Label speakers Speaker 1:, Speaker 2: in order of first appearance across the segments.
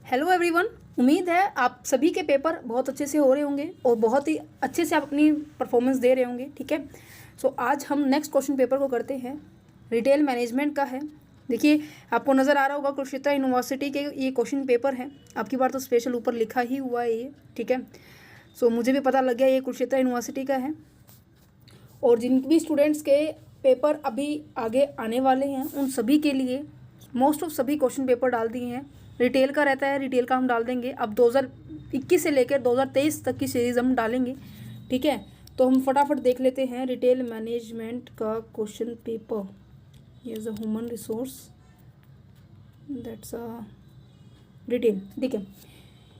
Speaker 1: Hello everyone. उम्मीद है आप सभी के पेपर बहुत अच्छे से हो रहे होंगे और बहुत ही अच्छे से आप अपनी परफॉर्मेंस दे रहे होंगे। ठीक है, सो आज हम नेक्स्ट क्वेश्चन पेपर को करते हैं। रिटेल मैनेजमेंट का है। देखिए, आपको नज़र आ रहा होगा कुरुक्षेत्र यूनिवर्सिटी के ये क्वेश्चन पेपर है। आपकी बार तो स्पेशल ऊपर लिखा ही हुआ है ये। ठीक है, सो मुझे भी पता लग गया ये कुरुक्षेत्र यूनिवर्सिटी का है। और जिन भी स्टूडेंट्स के पेपर अभी आगे आने वाले हैं उन सभी के लिए मोस्ट ऑफ सभी क्वेश्चन पेपर डाल दिए हैं। रिटेल का रहता है, रिटेल का हम डाल देंगे। अब 2021 से लेकर 2023 तक की सीरीज़ हम डालेंगे। ठीक है, तो हम फटाफट देख लेते हैं रिटेल मैनेजमेंट का क्वेश्चन पेपर। ये is a human resource, that's a retail. ठीक है,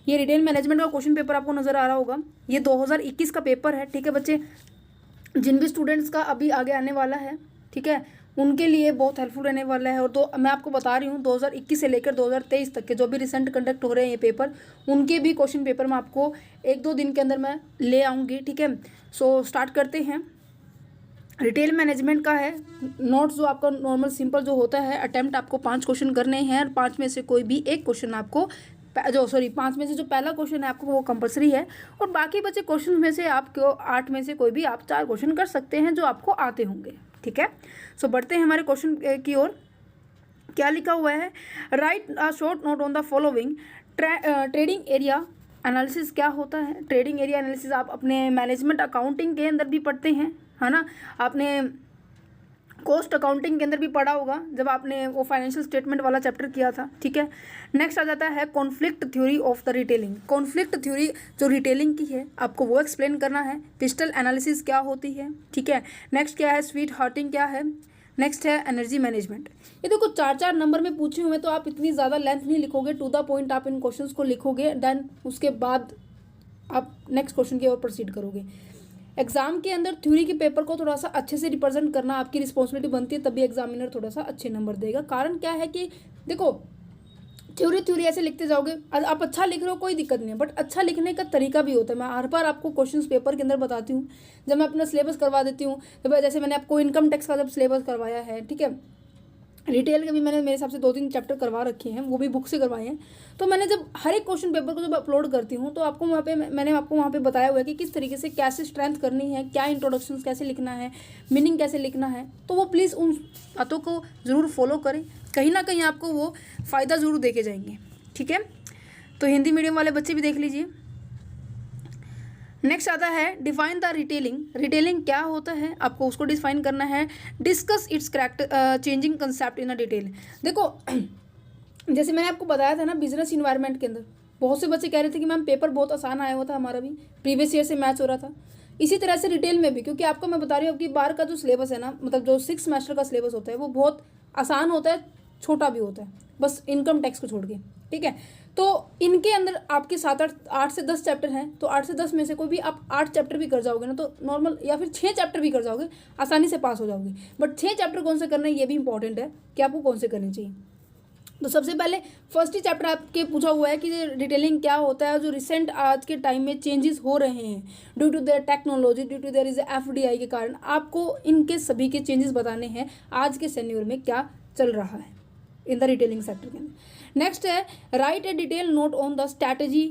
Speaker 1: ये रिटेल मैनेजमेंट का क्वेश्चन पेपर आपको नज़र आ रहा होगा। ये 2021 का पेपर है। ठीक है बच्चे, जिन भी स्टूडेंट्स का अभी आगे आने वाला है, ठीक है, उनके लिए बहुत हेल्पफुल रहने वाला है। और तो मैं आपको बता रही हूँ 2021 से लेकर 2023 तक के जो भी रिसेंट कंडक्ट हो रहे हैं ये पेपर, उनके भी क्वेश्चन पेपर मैं आपको 1-2 दिन के अंदर मैं ले आऊँगी। ठीक है, सो स्टार्ट करते हैं। रिटेल मैनेजमेंट का है। नोट्स जो आपका नॉर्मल सिंपल जो होता है, अटेम्प्ट आपको 5 क्वेश्चन करने हैं और 5 में से कोई भी एक क्वेश्चन आपको 5 में से जो पहला क्वेश्चन है आपको वो कंपलसरी है। और बाकी बचे क्वेश्चन में से आपको 8 में से कोई भी आप 4 क्वेश्चन कर सकते हैं जो आपको आते होंगे। ठीक है, सो बढ़ते हैं हमारे क्वेश्चन की ओर। क्या लिखा हुआ है? Right a short note on the following. Trading area analysis क्या होता है? ट्रेडिंग एरिया एनालिसिस आप अपने मैनेजमेंट अकाउंटिंग के अंदर भी पढ़ते हैं, है ना। आपने कॉस्ट अकाउंटिंग के अंदर भी पढ़ा होगा जब आपने वो फाइनेंशियल स्टेटमेंट वाला चैप्टर किया था। ठीक है, नेक्स्ट आ जाता है conflict theory of the retailing. Conflict theory जो रिटेलिंग की है आपको वो एक्सप्लेन करना है। पिस्टल एनालिसिस क्या होती है? ठीक है, नेक्स्ट क्या है? स्वीट हार्टिंग क्या है? नेक्स्ट है एनर्जी मैनेजमेंट। ये देखो 4-4 नंबर में पूछे हुए, तो आप इतनी ज़्यादा लेंथ नहीं लिखोगे, टू द पॉइंट आप इन क्वेश्चंस को लिखोगे, देन उसके बाद आप नेक्स्ट क्वेश्चन की ओर प्रोसीड करोगे। एग्जाम के अंदर थ्योरी के पेपर को थोड़ा सा अच्छे से रिप्रेजेंट करना आपकी रिस्पॉन्सिबिलिटी बनती है, तभी एग्जामिनर थोड़ा सा अच्छे नंबर देगा। कारण क्या है कि देखो थ्योरी ऐसे लिखते जाओगे, आप अच्छा लिख रहे हो कोई दिक्कत नहीं है, बट अच्छा लिखने का तरीका भी होता है। मैं हर बार आपको क्वेश्चंस पेपर के अंदर बताती हूँ जब मैं अपना सिलेबस करवा देती हूँ। तो जैसे मैंने आपको इनकम टैक्स का जब सिलेबस करवाया है, ठीक है, रिटेल के भी मैंने मेरे हिसाब से 2-3 चैप्टर करवा रखे हैं, वो भी बुक से करवाए हैं। तो मैंने जब हर एक क्वेश्चन पेपर को जब अपलोड करती हूँ तो आपको वहाँ पे मैंने आपको वहाँ पे बताया हुआ है कि किस तरीके से कैसे स्ट्रेंथ करनी है, क्या इंट्रोडक्शन कैसे लिखना है, मीनिंग कैसे लिखना है। तो वो प्लीज़ उन बातों को ज़रूर फॉलो करें, कहीं ना कहीं आपको वो फ़ायदा ज़रूर देके जाएंगे। ठीक है, तो हिंदी मीडियम वाले बच्चे भी देख लीजिए। नेक्स्ट आता है डिफाइन द रिटेलिंग। रिटेलिंग क्या होता है आपको उसको डिफाइन करना है। Discuss it's changing concept in a detail. देखो जैसे मैंने आपको बताया था ना, बिजनेस इन्वायरमेंट के अंदर बहुत से बच्चे कह रहे थे कि मैम पेपर बहुत आसान आया हुआ था, हमारा भी प्रीवियस ईयर से मैच हो रहा था। इसी तरह से रिटेल में भी, क्योंकि आपको मैं बता रही हूँ कि बार का जो सिलेबस है ना, मतलब जो 6 सेमेस्टर का सिलेबस होता है वो बहुत आसान होता है, छोटा भी होता है, बस इनकम टैक्स को छोड़ के। ठीक है, तो इनके अंदर आपके 8 से 10 चैप्टर हैं, तो 8 से 10 में से कोई भी आप 8 चैप्टर भी कर जाओगे ना तो नॉर्मल, या फिर 6 चैप्टर भी कर जाओगे, आसानी से पास हो जाओगे। बट 6 चैप्टर कौन से करना है ये भी इंपॉर्टेंट है कि आपको कौन से करने चाहिए। तो सबसे पहले फर्स्ट ही चैप्टर आपके पूछा हुआ है कि रिटेलिंग क्या होता है। जो रिसेंट आज के टाइम में चेंजेस हो रहे हैं due to their technology, due to there is FDI के कारण, आपको इनके सभी के चेंजेस बताने हैं आज के सेन्योर में क्या चल रहा है इन द रिटेलिंग सेक्टर के अंदर। नेक्स्ट है write a detail note on the strategy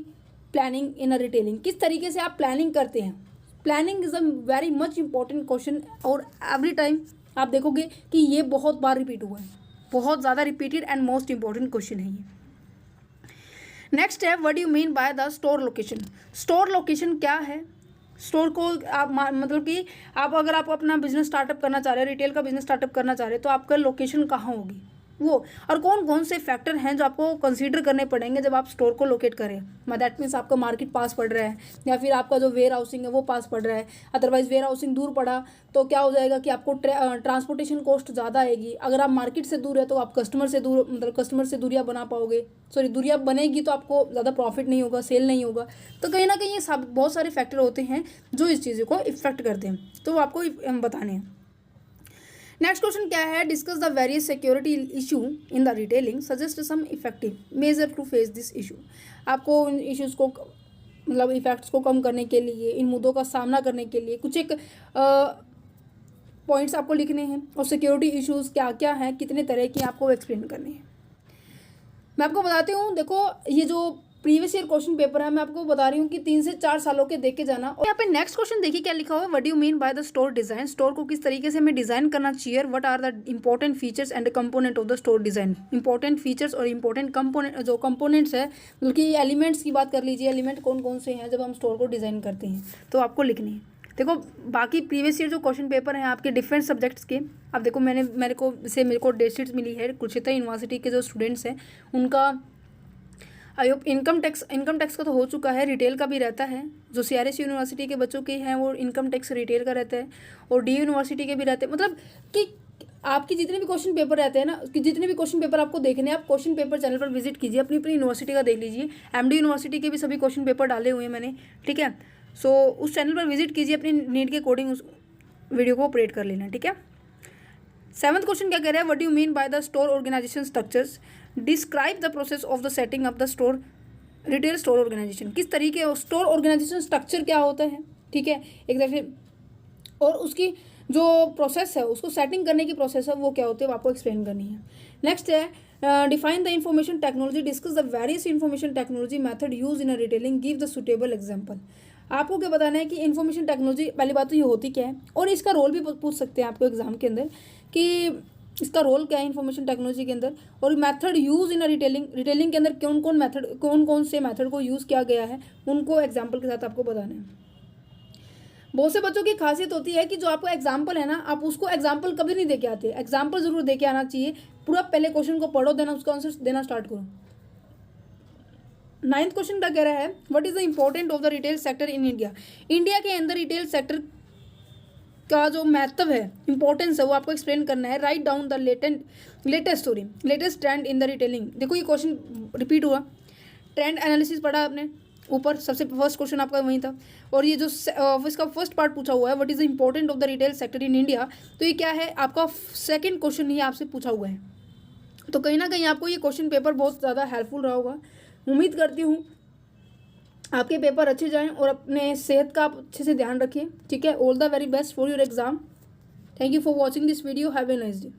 Speaker 1: planning in a retailing. किस तरीके से आप प्लानिंग करते हैं? Planning is a very much important question, और एवरी टाइम आप देखोगे कि ये बहुत बार रिपीट हुआ है, बहुत ज़्यादा repeated and most important question है ये। नेक्स्ट है what do you mean by the store location. Store location क्या है? स्टोर को आप मतलब कि अगर आप अपना बिजनेस स्टार्टअप करना चाह रहे हैं, रिटेल का बिजनेस स्टार्टअप करना चाह रहे हैं, तो आपका लोकेशन कहाँ होगी वो, और कौन कौन से फैक्टर हैं जो आपको कंसीडर करने पड़ेंगे जब आप स्टोर को लोकेट करें। दैट मीन्स आपका मार्केट पास पड़ रहा है, या फिर आपका जो वेयर हाउसिंग है वो पास पड़ रहा है। अदरवाइज वेयर हाउसिंग दूर पड़ा तो क्या हो जाएगा कि आपको ट्रांसपोर्टेशन कॉस्ट ज़्यादा आएगी। अगर आप मार्केट से दूर है तो आप कस्टमर से दूर, मतलब कस्टमर से दूरियाँ बना पाओगे, सॉरी दूरियाँ बनेगी तो आपको ज़्यादा प्रॉफिट नहीं होगा, सेल नहीं होगा। तो कहीं ना कहीं ये सब बहुत सारे फैक्टर होते हैं जो इस चीज़ को इफेक्ट करते हैं, तो वो आपको बताने हैं। नेक्स्ट क्वेश्चन क्या है? Discuss the various security issue in the retailing, suggest some effective measure to face this issue. आपको इन इश्यूज़ को, मतलब इफेक्ट्स को कम करने के लिए, इन मुद्दों का सामना करने के लिए कुछ एक पॉइंट्स आपको लिखने हैं, और सिक्योरिटी इश्यूज़ क्या क्या हैं, कितने तरह की, आपको एक्सप्लेन करने हैं। मैं आपको बताती हूँ, देखो ये जो प्रीवियस ईयर क्वेश्चन पेपर है मैं आपको बता रही हूँ कि 3 से 4 सालों के देख के जाना। और यहाँ पे नेक्स्ट क्वेश्चन देखिए क्या लिखा हुआ है, what do you mean by the store design, store को किस तरीके से हमें डिजाइन करना चाहिए, what are the important features and component of the store design. Important features और इंपॉर्टेंट कंपोनेंट, जो कंपोनेंट्स है मतलब कि एलिमेंट्स की बात कर लीजिए, एलिमेंट कौन कौन से हैं जब हम स्टोर को डिजाइन करते हैं, तो आपको लिखनी है। देखो बाकी प्रीवियस ईयर जो क्वेश्चन पेपर हैं आपके डिफरेंट सब्जेक्ट्स के, अब देखो मेरे को डेट शीट्स मिली है कुरुक्षेत्र यूनिवर्सिटी के जो स्टूडेंट्स हैं उनका। आई होप इनकम टैक्स का तो हो चुका है, रिटेल का भी रहता है। जो CRS यूनिवर्सिटी के बच्चों के हैं वो इनकम टैक्स रिटेल का रहता है, और DU यूनिवर्सिटी के भी रहते हैं। मतलब कि आपके जितने भी क्वेश्चन पेपर रहते हैं ना, कि जितने भी क्वेश्चन पेपर आपको देखने हैं, आप क्वेश्चन पेपर चैनल पर विजिट कीजिए, अपनी अपनी यूनिवर्सिटी का देख लीजिए। MD यूनिवर्सिटी के भी सभी क्वेश्चन पेपर डाले हुए हैं मैंने, ठीक है। सो उस चैनल पर विजिट कीजिए, अपनी नीड के अकॉर्डिंग उस वीडियो को ऑपरेट कर लेना, ठीक है। 7th क्वेश्चन क्या कह रहा है, what do you mean by the store organisation structures, describe the process of the setting up the store retail store organisation. किस तरीके स्टोर ऑर्गेनाइजेशन स्ट्रक्चर क्या होता है, ठीक है, एग्जैक्टली। और उसकी जो प्रोसेस है, उसको सेटिंग करने की प्रोसेस है वो क्या होती है, वो आपको एक्सप्लेन करनी है। नेक्स्ट है define the information technology, discuss the various information technology method use in a retailing, give the suitable example. आपको क्या बताना है कि इन्फॉर्मेशन टेक्नोलॉजी, पहली बात तो ये होती क्या है, और इसका रोल भी पूछ सकते हैं आपको एग्जाम के अंदर कि इसका रोल क्या है इन्फॉर्मेशन टेक्नोलॉजी के अंदर, और method use in a retailing के अंदर कौन कौन से मेथड को यूज़ किया गया है, उनको एग्जाम्पल के साथ आपको बताना है। बहुत से बच्चों की खासियत होती है कि जो आपका एग्जाम्पल है ना, आप उसको एग्जाम्पल कभी नहीं दे के आते, एग्जाम्पल जरूर दे के आना चाहिए। पूरा पहले क्वेश्चन को पढ़ो, देना उसका आंसर देना स्टार्ट करो। 9th क्वेश्चन क्या कह रहा है, what is the important of the retail sector in India. India के अंदर रिटेल सेक्टर का जो महत्व है, इंपॉर्टेंस है, वो आपको एक्सप्लेन करना है। Write down the latest trend in the retailing. देखो ये क्वेश्चन रिपीट हुआ, ट्रेंड एनालिसिस पढ़ा आपने ऊपर, सबसे फर्स्ट क्वेश्चन आपका वही था। और ये जो इसका फर्स्ट पार्ट पूछा हुआ है, what is the important of the retail sector in India, तो ये क्या है आपका सेकंड क्वेश्चन ही आपसे पूछा हुआ है। तो कहीं ना कहीं आपको ये क्वेश्चन पेपर बहुत ज़्यादा हेल्पफुल रहा होगा। उम्मीद करती हूँ आपके पेपर अच्छे जाएं और अपने सेहत का आप अच्छे से ध्यान रखिए, ठीक है। All the very best for your exam. Thank you for watching this video, have a nice day.